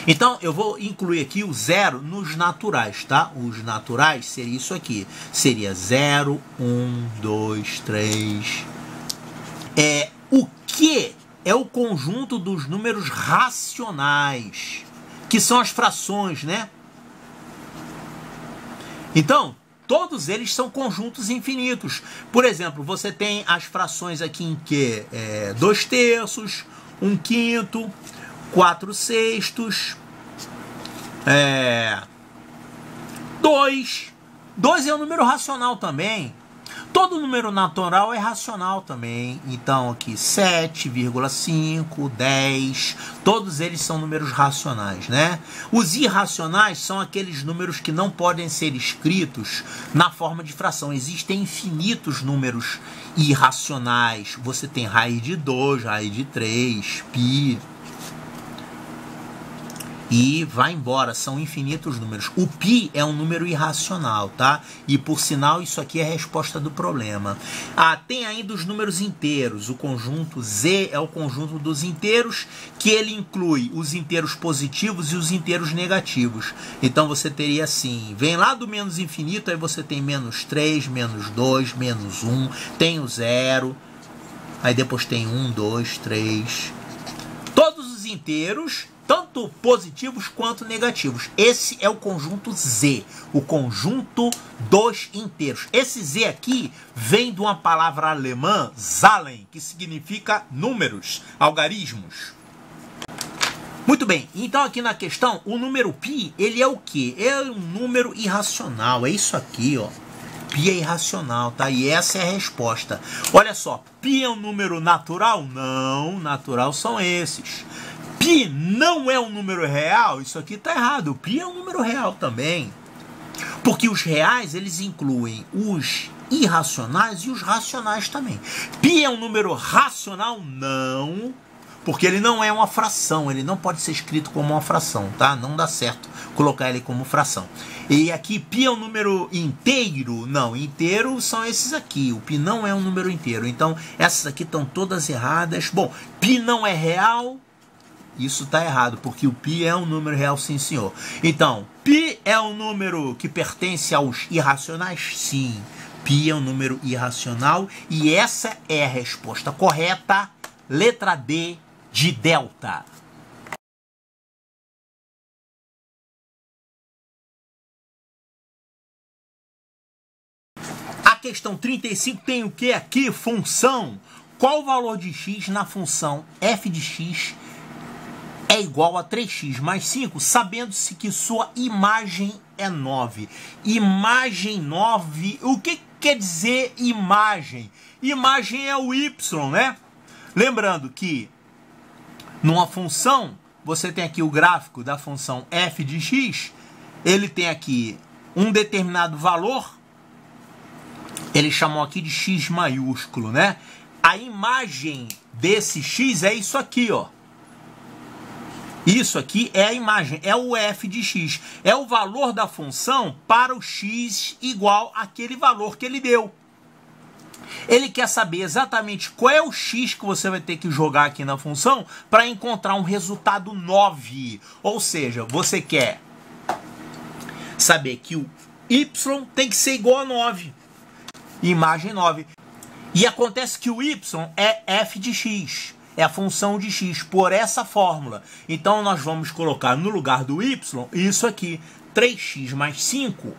[SPEAKER 1] Então, eu vou incluir aqui o zero nos naturais, tá? Os naturais seria isso aqui. Seria 0, 1, 2, 3. O que é o conjunto dos números racionais, que são as frações, né? Então, todos eles são conjuntos infinitos. Por exemplo, você tem as frações aqui em que 2 terços, 1 quinto, 4 sextos, 2. 2 é um número racional também. Todo número natural é racional também. Então aqui 7,5, 10, todos eles são números racionais, né? Os irracionais são aqueles números que não podem ser escritos na forma de fração. Existem infinitos números irracionais. Você tem raiz de 2, raiz de 3, π. E vai embora, são infinitos números. O π é um número irracional, tá? E por sinal, isso aqui é a resposta do problema. Tem ainda os números inteiros. O conjunto Z é o conjunto dos inteiros, que ele inclui os inteiros positivos e os inteiros negativos. Então você teria assim, vem lá do menos infinito, aí você tem menos 3, menos 2, menos 1, tem o 0, aí depois tem 1, 2, 3. Todos os inteiros, tanto positivos quanto negativos. Esse é o conjunto Z, o conjunto dos inteiros. Esse Z aqui vem de uma palavra alemã, Zahlen, que significa números, algarismos. Muito bem, então aqui na questão, o número π, ele é o quê? É um número irracional, é isso aqui, ó. π é irracional, tá? E essa é a resposta. Olha só, π é um número natural? Não, natural são esses. Π não é um número real? Isso aqui está errado. O π é um número real também. Porque os reais, eles incluem os irracionais e os racionais também. Π é um número racional? Não. Porque ele não é uma fração. Ele não pode ser escrito como uma fração, tá? Não dá certo colocar ele como fração. E aqui, π é um número inteiro? Não, inteiro são esses aqui. O π não é um número inteiro. Então, essas aqui estão todas erradas. Bom, π não é real? Isso está errado, porque o π é um número real, sim, senhor. Então, π é um número que pertence aos irracionais? Sim, π é um número irracional. E essa é a resposta correta, letra D de delta. A questão 35 tem o que aqui? Função. Qual o valor de x na função f de x é igual a 3x mais 5, sabendo-se que sua imagem é 9. Imagem 9, o que quer dizer imagem? Imagem é o y, né? Lembrando que numa função, você tem aqui o gráfico da função f de x, ele tem aqui um determinado valor, ele chamou aqui de x maiúsculo, né? A imagem desse x é isso aqui, ó. Isso aqui é a imagem, é o f de x. É o valor da função para o x igual àquele valor que ele deu. Ele quer saber exatamente qual é o x que você vai ter que jogar aqui na função para encontrar um resultado 9. Ou seja, você quer saber que o y tem que ser igual a 9. Imagem 9. E acontece que o y é f de x. É a função de x por essa fórmula. Então, nós vamos colocar no lugar do y, isso aqui, 3x mais 5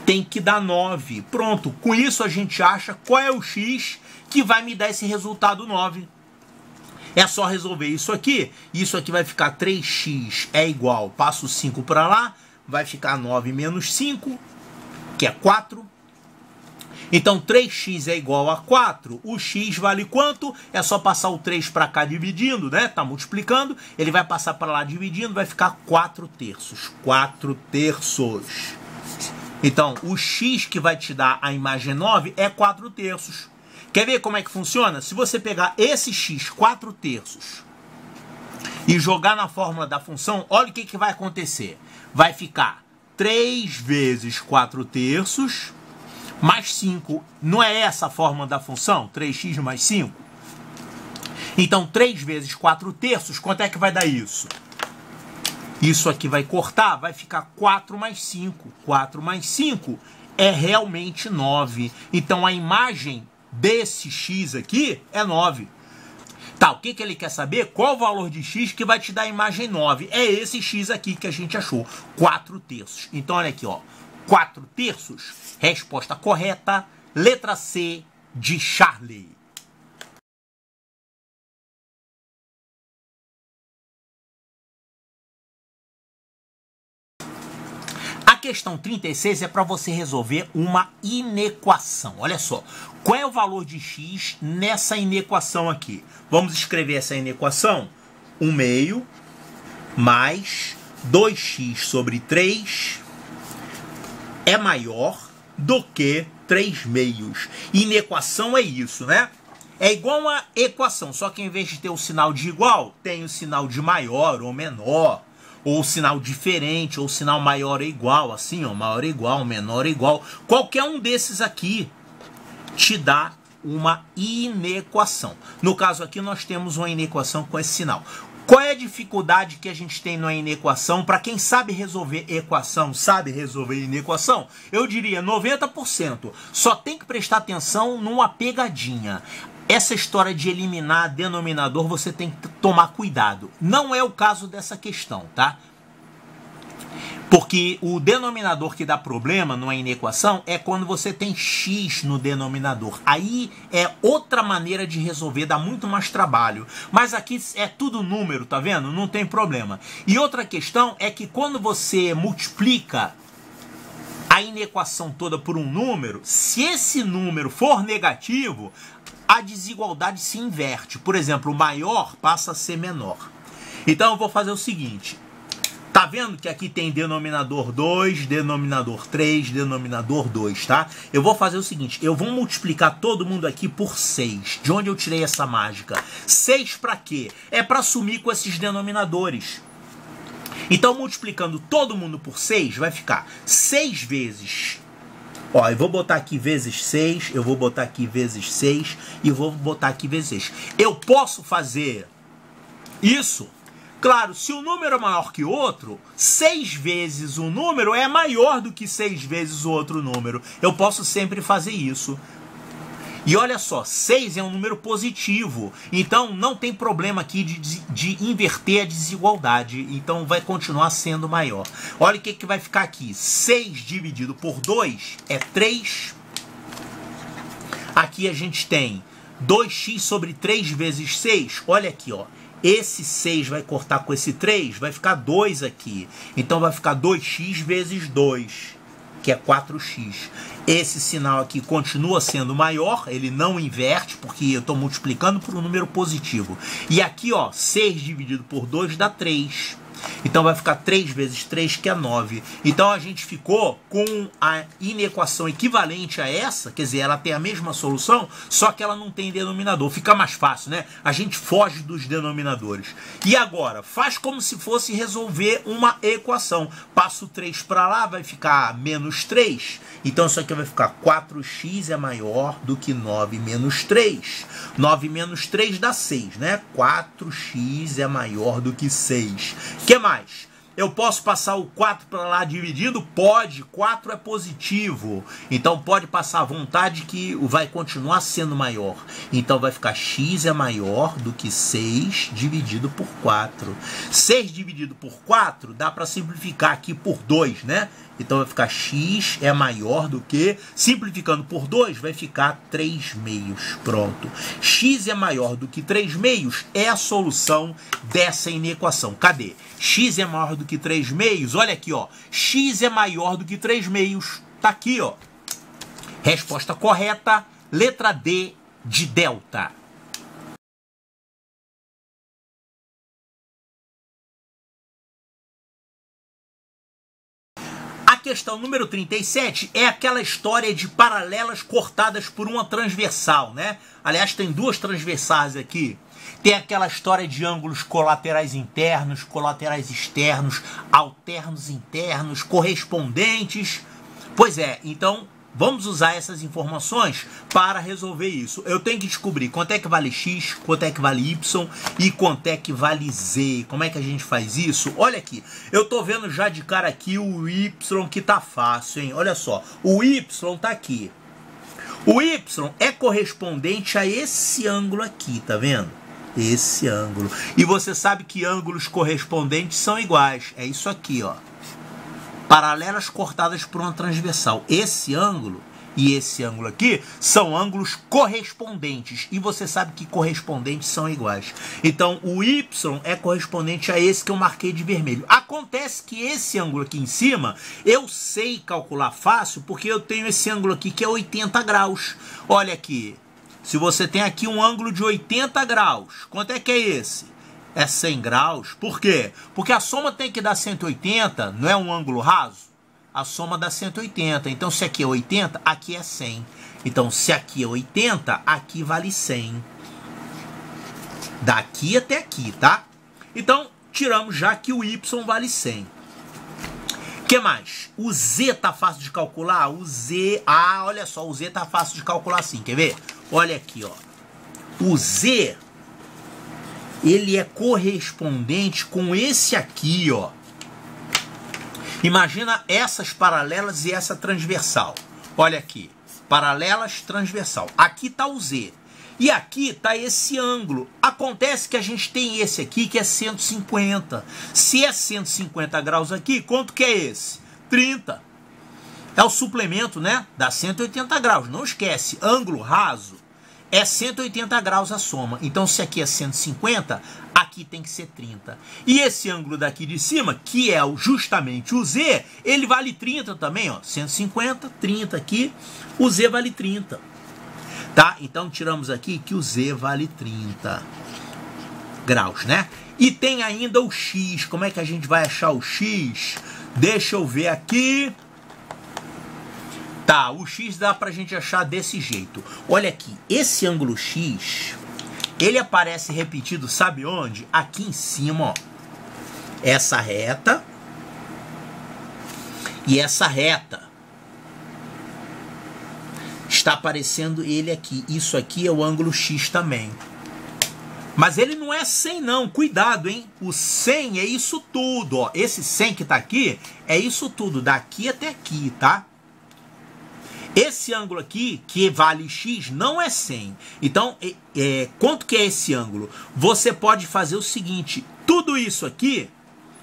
[SPEAKER 1] tem que dar 9. Pronto, com isso a gente acha qual é o x que vai me dar esse resultado 9. É só resolver isso aqui vai ficar 3x é igual, passo 5 para lá, vai ficar 9 menos 5, que é 4. Então, 3x é igual a 4. O x vale quanto? É só passar o 3 para cá dividindo, né? Tá multiplicando. Ele vai passar para lá dividindo, vai ficar 4 terços. 4 terços. Então, o x que vai te dar a imagem 9 é 4 terços. Quer ver como é que funciona? Se você pegar esse x, 4 terços, e jogar na fórmula da função, olha o que vai acontecer. Vai ficar 3 vezes 4 terços... mais 5, não é essa a fórmula da função? 3x mais 5? Então, 3 vezes 4 terços, quanto é que vai dar isso? Isso aqui vai cortar, vai ficar 4 mais 5. 4 mais 5 é realmente 9. Então, a imagem desse x aqui é 9. Tá, o que ele quer saber? Qual o valor de x que vai te dar a imagem 9? É esse x aqui que a gente achou, 4 terços. Então, olha aqui, ó. 4 terços, resposta correta, letra C de Charlie. A questão 36 é para você resolver uma inequação. Olha só, qual é o valor de x nessa inequação aqui? Vamos escrever essa inequação. 1/2 mais 2x sobre 3 é maior do que 3/2. Inequação é isso, né? É igual uma equação, só que em vez de ter o sinal de igual, tem o sinal de maior ou menor, ou sinal diferente, ou sinal maior ou igual, assim, ó, maior ou igual, menor ou igual. Qualquer um desses aqui te dá uma inequação. No caso aqui, nós temos uma inequação com esse sinal. Qual é a dificuldade que a gente tem na inequação? Para quem sabe resolver equação, sabe resolver inequação, eu diria 90%. Só tem que prestar atenção numa pegadinha. Essa história de eliminar denominador, você tem que tomar cuidado. Não é o caso dessa questão, tá? Porque o denominador que dá problema numa inequação é quando você tem x no denominador. Aí é outra maneira de resolver, dá muito mais trabalho. Mas aqui é tudo número, tá vendo? Não tem problema. E outra questão é que quando você multiplica a inequação toda por um número, se esse número for negativo, a desigualdade se inverte. Por exemplo, o maior passa a ser menor. Então eu vou fazer o seguinte. Tá vendo que aqui tem denominador 2, denominador 3, denominador 2, tá? Eu vou fazer o seguinte, eu vou multiplicar todo mundo aqui por 6. De onde eu tirei essa mágica? 6 para quê? É para sumir com esses denominadores. Então, multiplicando todo mundo por 6, vai ficar 6 vezes... Ó, eu vou botar aqui vezes 6, eu vou botar aqui vezes 6 e vou botar aqui vezes 6. Eu posso fazer isso... Claro, se o número é maior que o outro, 6 vezes um número é maior do que 6 vezes o outro número. Eu posso sempre fazer isso. E olha só, 6 é um número positivo. Então não tem problema aqui de inverter a desigualdade. Então vai continuar sendo maior. Olha o que vai ficar aqui. 6 dividido por 2 é 3. Aqui a gente tem 2x sobre 3 vezes 6. Olha aqui, ó. Esse 6 vai cortar com esse 3, vai ficar 2 aqui. Então vai ficar 2x vezes 2, que é 4x. Esse sinal aqui continua sendo maior, ele não inverte, porque eu estou multiplicando por um número positivo. E aqui, ó, 6 dividido por 2 dá 3. Então vai ficar 3 vezes 3, que é 9. Então a gente ficou com a inequação equivalente a essa, quer dizer, ela tem a mesma solução, só que ela não tem denominador. Fica mais fácil, né? A gente foge dos denominadores. E agora, faz como se fosse resolver uma equação. Passa o 3 para lá, vai ficar menos 3. Então isso aqui vai ficar 4x é maior do que 9 menos 3. 9 menos 3 dá 6, né? 4x é maior do que 6. O que mais? Eu posso passar o 4 para lá dividindo? Pode, 4 é positivo. Então pode passar à vontade que vai continuar sendo maior. Então vai ficar x é maior do que 6 dividido por 4. 6 dividido por 4 dá para simplificar aqui por 2, né? Então vai ficar x é maior do que, simplificando por 2, vai ficar 3/2. Pronto. X é maior do que 3/2 é a solução dessa inequação. Cadê? X é maior do que 3/2. Olha aqui, ó. X é maior do que 3/2. Tá aqui, ó. Resposta correta, letra D de delta. Questão número 37 é aquela história de paralelas cortadas por uma transversal, né? Aliás, tem duas transversais aqui. Tem aquela história de ângulos colaterais internos, colaterais externos, alternos internos, correspondentes. Pois é, então vamos usar essas informações para resolver isso. Eu tenho que descobrir quanto é que vale x, quanto é que vale y e quanto é que vale z. Como é que a gente faz isso? Olha aqui, eu tô vendo já de cara aqui o y que tá fácil, hein? Olha só, o y tá aqui. O y é correspondente a esse ângulo aqui, tá vendo? Esse ângulo. E você sabe que ângulos correspondentes são iguais. É isso aqui, ó. Paralelas cortadas por uma transversal. Esse ângulo e esse ângulo aqui são ângulos correspondentes. E você sabe que correspondentes são iguais. Então, o Y é correspondente a esse que eu marquei de vermelho. Acontece que esse ângulo aqui em cima, eu sei calcular fácil, porque eu tenho esse ângulo aqui que é 80 graus. Olha aqui, se você tem aqui um ângulo de 80 graus, quanto é que é esse? É 100 graus. Por quê? Porque a soma tem que dar 180, não é um ângulo raso? A soma dá 180. Então, se aqui é 80, aqui é 100. Então, se aqui é 80, aqui vale 100. Daqui até aqui, tá? Então, tiramos já que o Y vale 100. O que mais? O Z tá fácil de calcular? O Z... Ah, olha só, o Z tá fácil de calcular assim. Quer ver? Olha aqui, ó. O Z, ele é correspondente com esse aqui, ó. Imagina essas paralelas e essa transversal. Olha aqui, paralelas, transversal. Aqui está o Z. E aqui está esse ângulo. Acontece que a gente tem esse aqui que é 150. Se é 150 graus aqui, quanto que é esse? 30. É o suplemento, né? Dá 180 graus. Não esquece, ângulo raso é 180 graus a soma. Então, se aqui é 150, aqui tem que ser 30. E esse ângulo daqui de cima, que é justamente o Z, ele vale 30 também, ó. 150, 30 aqui, o Z vale 30. Tá? Então, tiramos aqui que o Z vale 30 graus, né? E tem ainda o X. Como é que a gente vai achar o X? Deixa eu ver aqui. Tá, o X dá pra gente achar desse jeito. Olha aqui, esse ângulo X, ele aparece repetido, sabe onde? Aqui em cima, ó. Essa reta e essa reta. Está aparecendo ele aqui. Isso aqui é o ângulo X também. Mas ele não é 100 não, cuidado, hein? O 100 é isso tudo, ó. Esse 100 que tá aqui é isso tudo, daqui até aqui, tá? Esse ângulo aqui, que vale X, não é 100. Então, quanto que é esse ângulo? Você pode fazer o seguinte, tudo isso aqui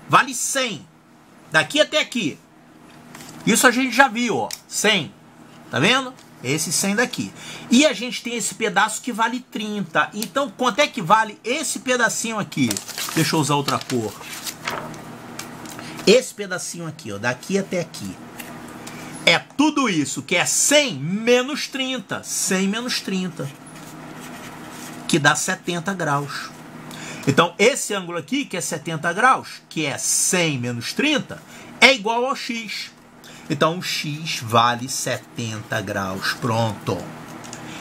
[SPEAKER 1] vale 100. Daqui até aqui. Isso a gente já viu, ó, 100. Tá vendo? Esse 100 daqui. E a gente tem esse pedaço que vale 30. Então, quanto é que vale esse pedacinho aqui? Deixa eu usar outra cor. Esse pedacinho aqui, ó, daqui até aqui. É tudo isso, que é 100 menos 30. 100 menos 30. Que dá 70 graus. Então, esse ângulo aqui, que é 70 graus, que é 100 menos 30, é igual ao X. Então, o X vale 70 graus. Pronto.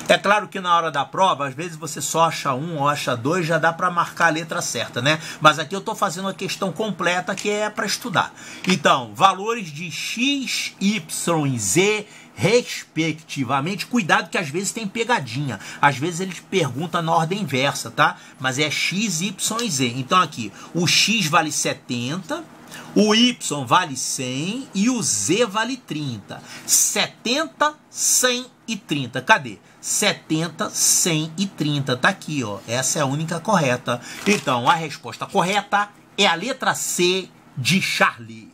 [SPEAKER 1] É claro que na hora da prova, às vezes você só acha um ou acha dois, já dá para marcar a letra certa, né? Mas aqui eu estou fazendo a questão completa que é para estudar. Então, valores de X, Y e Z, respectivamente. Cuidado que às vezes tem pegadinha. Às vezes ele te pergunta na ordem inversa, tá? Mas é X, Y e Z. Então aqui, o X vale 70... O Y vale 100 e o Z vale 30. 70, 100 e 30. Cadê? 70, 100 e 30. Tá aqui, ó. Essa é a única correta. Então, a resposta correta é a letra C de Charlie.